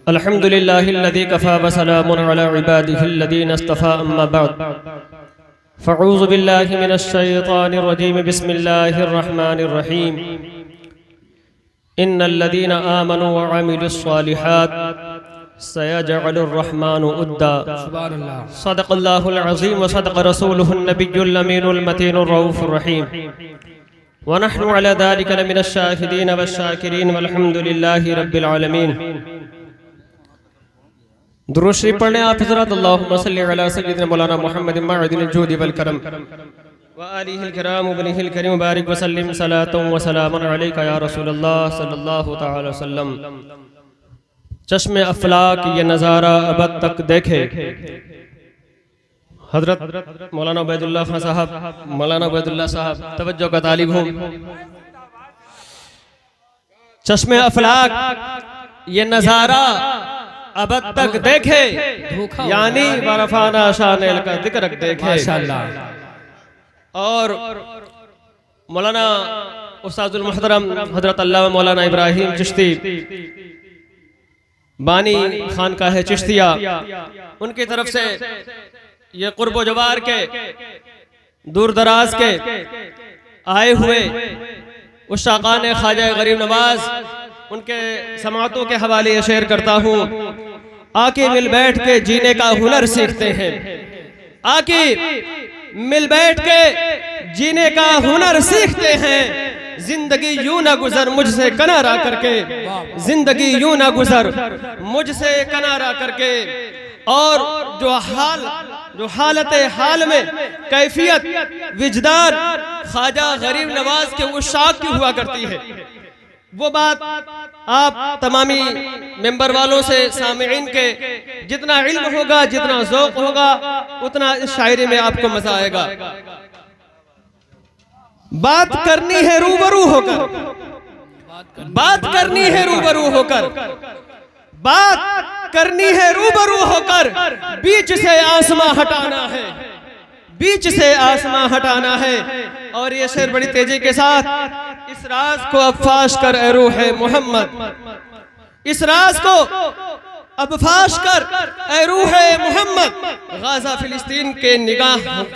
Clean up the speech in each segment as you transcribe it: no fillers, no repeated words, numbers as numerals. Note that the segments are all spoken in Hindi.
अल्हम्दुलिल्लाहिल्लज़ी कफ़ा व सलामुन अला इबादिहिल्लज़ीना इस्तफ़ा अम्मा बअद फ़अऊज़ु बिल्लाहि मिनश शैतानिर रजीम बिस्मिल्लाहिर रहमानिर रहीम इन्नल्लज़ीना आमनू व अमिलुस सालिहात सयजअलुर रहमानु उद्दा सदक़ल्लाहुल अज़ीम व सदक़ रसूलुहुन नबियुल अमीनुल मतीनुर रऊफ़ुर रहीम व नहनु अला ज़ालिका लमिनश शाहिदीन वश-शाकिरीन वल्हम्दुलिल्लाहि रब्बिल आलमीन। दुरूद शरीफ पढ़ने आप हज़रत अल्लाहुम्मा सल्लि अला सय्यिदिना मौलाना मुहम्मद मअदिनिल जूदि वल करम व आलिहिल किराम व बनिहिल करीम बारिक व सल्लिम सलातुन व सलामुन अलैका या रसूलल्लाह सल्लल्लाहु तआला वसल्लम। चश्मे अफलाक ये नज़ारा अब तक देखे। हज़रत मौलाना उबैदुल्लाह खान साहब, मौलाना उबैदुल्लाह साहब तवज्जो का तालिब हूँ। चश्मे अफलाक ये नज़ारा अब तक देखे, यानी वरफाना शानिल का जिक्र देखे। और मौलाना उस्ताजुल मुहतरम हजरत अल्लामा मौलाना इब्राहिम चिश्ती बानी खानकाह चिश्तिया, उनकी तरफ से ये कुर्बो जवार के दूर दराज के आए हुए उस शाकान ख्वाजा गरीब नवाज, उनके समातों के हवाले शेयर करता हूँ। आके मिल बैठ के जीने का हुनर सीखते हैं, आके मिल बैठ के जीने का हुनर सीखते हैं। जिंदगी यूं ना गुजर मुझसे किनारा करके, जिंदगी यूं ना गुजर मुझसे किनारा करके। और जो हालत हाल में कैफियत विजदान ख्वाजा गरीब नवाज के उशाक की हुआ करती है, वो बात आप तमामी मेंबर वालों से सामिईन के जितना इल्म होगा, जितना ज़ौक़ होगा, उतना इस शायरी में आपको मजा आएगा। बात करनी है रूबरू होकर, बात करनी है रूबरू होकर, बात करनी है रूबरू होकर। बीच से आसमां हटाना है, बीच से आसमां हटाना है। और ये शेर बड़ी तेजी के साथ, इस राज को अब फाश कर ए रूह मोहम्मद, इस राज को अब फाश कर ए रूह मोहम्मद। गाजा फिलिस्तीन के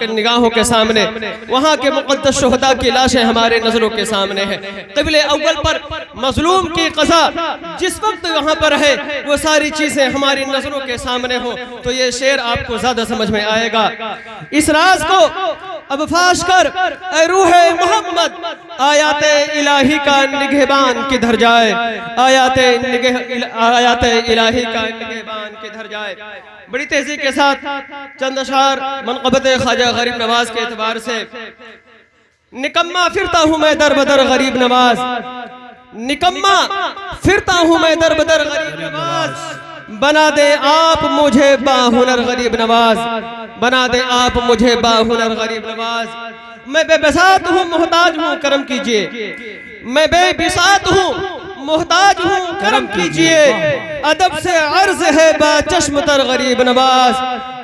निगाहों के सामने वहाँ के मुक़द्दस शुहदा की लाशें हमारे नजरों के सामने है। क़िबले अव्वल पर मजलूम की क़ज़ा जिस वक्त वहाँ पर है, वो सारी चीजें हमारी नजरों के सामने हो, तो ये शेर आपको ज्यादा समझ में आएगा। इस राज को अब फाश कर ए रूह मोहम्मद, आयाते इलाही का निगहबान किधर जाए, आयाते इलाही का निगहबान किधर जाए। बड़ी तेजी के साथ चंद अशार मनक़बत ख्वाजा गरीब नवाज के एतबार से। निकम्मा फिरता हूँ मैं दर बदर गरीब नवाज, निकम्मा फिरता हूँ मैं दर बदर गरीब नवाज। बना दे आप मुझे बाहुनर गरीब नवाज, बना दे आप मुझे बाहुनर गरीब नवाज। मैं बेबसात हूँ मोहताज हूँ करम कीजिए, मैं बेबिसात हूँ मोहताज हूँ करम कीजिए। अदब से अर्ज है बाचश्म तर गरीब नवाज।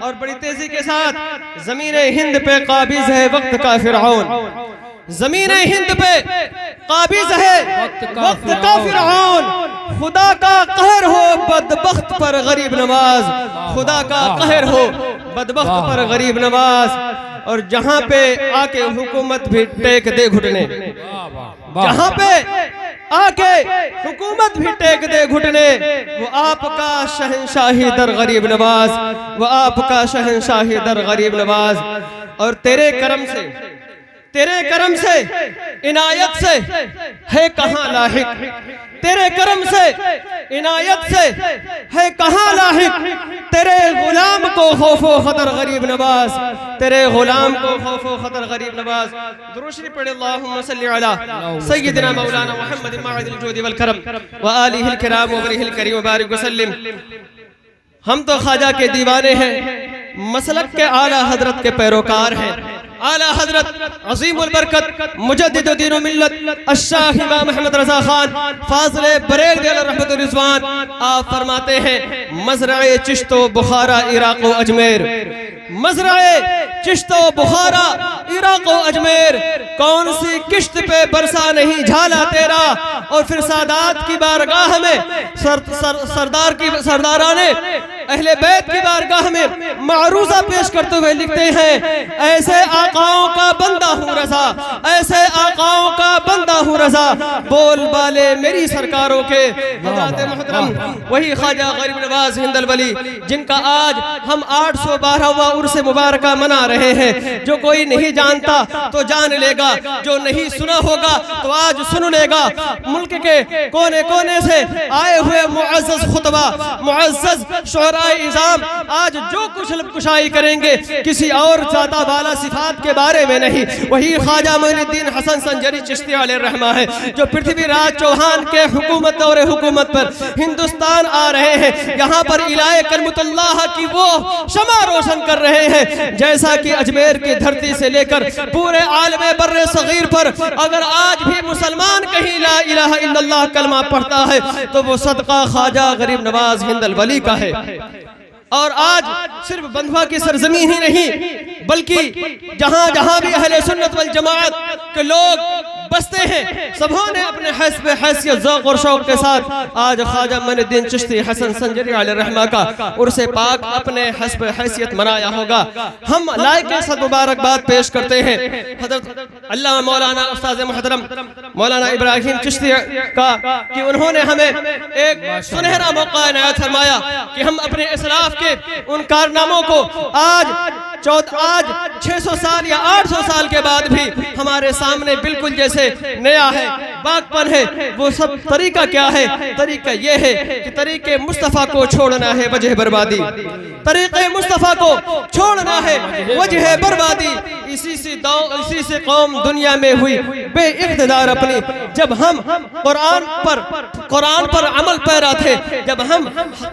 और बड़ी तेजी के साथ ज़मीन हिंद पे काबिज है वक्त का फिरऔन, ज़मीन हिंद पे काबिज है वक्त का फिरऔन। खुदा का कहर हो बदबख्त पर गरीब नवाज, खुदा का कहर हो बदबख्त पर गरीब नवाज। और जहाँ पे आके हुकूमत भी टेक दे घुटने, जहाँ पे आके हुकूमत भी टेक दे घुटने, वो आपका शहंशाही दर गरीब नवाज, वो आपका शहंशाही दर गरीब नवाज। और तेरे करम से, तेरे करम से, इनायत से है कहाँ लाहिक, तेरे करम से, इनायत से है कहाँ लाहिक। तेरे गुलाम को खौफो खतर गरीब नवाज, तेरे गुलाम को खौफो खतर गरीब नवाज। दुरूद शरीफ पढ़े अल्लाहुम्मा सल्लि अला सय्यिदिना मौलाना मुहम्मद मअदिनिल जूदि वल करम व आलिहिल किराम व बनिहिल करीम बारिक व सल्लिम। हम तो ख्वाजा के दीवाने हैं, मसलक के आला हजरत के पैरोकार हैं। आला हजरत अज़ीमुल बरकत मुजद्दिद दीन व मिल्लत अश-शाह इमाम अहमद रज़ा खान फाज़िले बरेलवी अलैहि रहमतुर रिज़वान, आप फरमाते हैं मज़राए चिश्तो बुखारा इराक़ व अजमेर, मजराए चिश्तो बुखारा इराक व अजमेर, कौन सी किश्त पे बरसा नहीं झाला तेरा। और फिर सादात की बारगाह में सरदाराने अहले बैत की बारगाह में मारूजा पेश करते हुए लिखते हैं, ऐसे आकाओं का बंदा हूँ रजा, ऐसे आकाओं का बंदा हूँ रजा, बोल बाले मेरी सरकारों के हज़रत मोहतरम वही ख्वाजा गरीब नवाज हिंदल वली, जिनका आज हम 812वां उर्स मुबारक मना रहे हैं। जो कोई नहीं जानता तो जान लेगा, जो नहीं सुना होगा तो आज सुन लेगा। मुल्क के कोने कोने से आए हुए मुअज़्ज़ज़ खुतबा, मुअज़्ज़ज़ शुअराए इज़ाम आज जो कुछ कुशाई करेंगे किसी और ज़ाता बाला सिफात के बारे में नहीं, वही ख्वाजा मोइनुद्दीन हसन संजरी चिश्ती अलैहिर्रहमा है, जो पृथ्वीराज चौहान के हुकूमत और हुकूमत पर हिंदुस्तान आ रहे हैं। यहाँ पर इलाहे कलमतुल्लाह की वो शमा रोशन कर रहे हैं, जैसा कि अजमेर की धरती से लेकर पूरे आलमे बर्रे सगीर पर अगर आज भी मुसलमान कहीं ला इलाहा इल्लल्लाह कलमा पढ़ता है तो वो सदका ख्वाजा गरीब नवाज हिंदल वली का है। और आज सिर्फ बंधुआ की सरजमी ही नहीं, बल्कि जहां जहां भी अहले सुन्नत वल जमाअत के लोग बसते हैं, सबों ने अपने हस्ब हैसियत ज़ौक़ और शौक़ के साथ आज ख्वाजा मोइनुद्दीन चिश्ती हसन संजरी अलैहिर्रहमा का उर्से पाक अपने हस्ब हैसियत मनाया होगा। हम लायक सद मुबारकबाद पेश करते हैं हज़रत अल्लामा मौलाना उस्ताद मोहतरम मौलाना इब्राहिम चिश्ती का, कि उन्होंने हमें एक सुनहरा मौका इनायत फरमाया कि हम अपने इस्लाफ के उन कारनामों को आज 600 साल या 800 साल के बाद भी हमारे सामने बिल्कुल जैसे नया है, बागपन है। वो सब तरीका क्या है? तरीका ये है कि तरीके मुस्तफ़ा को छोड़ना है वजह बर्बादी, तरीके मुस्तफ़ा को छोड़ना है वजह बर्बादी। इसी से कौम दुनिया में हुई बेइक़्तिदार अपनी। जब हम कुरान पर अमल पैरा थे, जब हम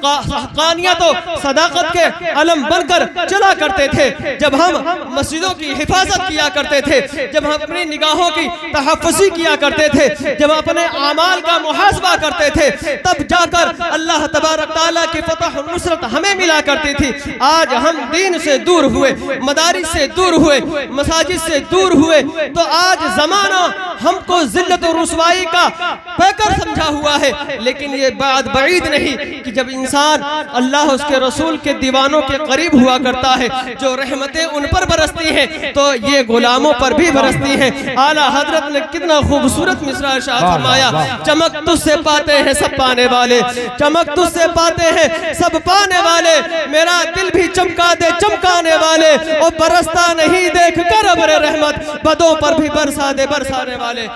हक़ानियत और सदाकत के अलम बनकर चला करते थे, जब हम मस्जिदों की हिफाजत किया करते थे, जब हम अपनी निगाहों की तहफ़्फ़ुज़ी किया करते थे, जब अपने आमाल का मुहासबा करते थे, तब जाकर अल्लाह तबारक तआला की फतह और नुसरत हमें मिला करती थी। आज हम दीन से दूर हुए, मदारिस से दूर हुए, मसाजिद से दूर हुए, तो आज ज़माना हमको ज़िल्लत और रुसवाई का पैकर समझा हुआ है। लेकिन ये बात बईद नहीं कि जब इंसान अल्लाह उसके रसूल के दीवानों के करीब हुआ करता है, जो रहमतें उन पर बरसती हैं तो ये गुलामों पर भी बरसती हैं। आला हजरत ने कितना खूबसूरत मिसरा इरशाद फरमाया, चमक तुझसे पाते हैं सब पाने वाले, चमक तुझसे पाते हैं सब पाने वाले, मेरा दिल भी चमका दे चमकाने वाले, और बरसता नहीं देख कर अब्र रहमत, बदों पर भी बरसा दे बरसाने वाले।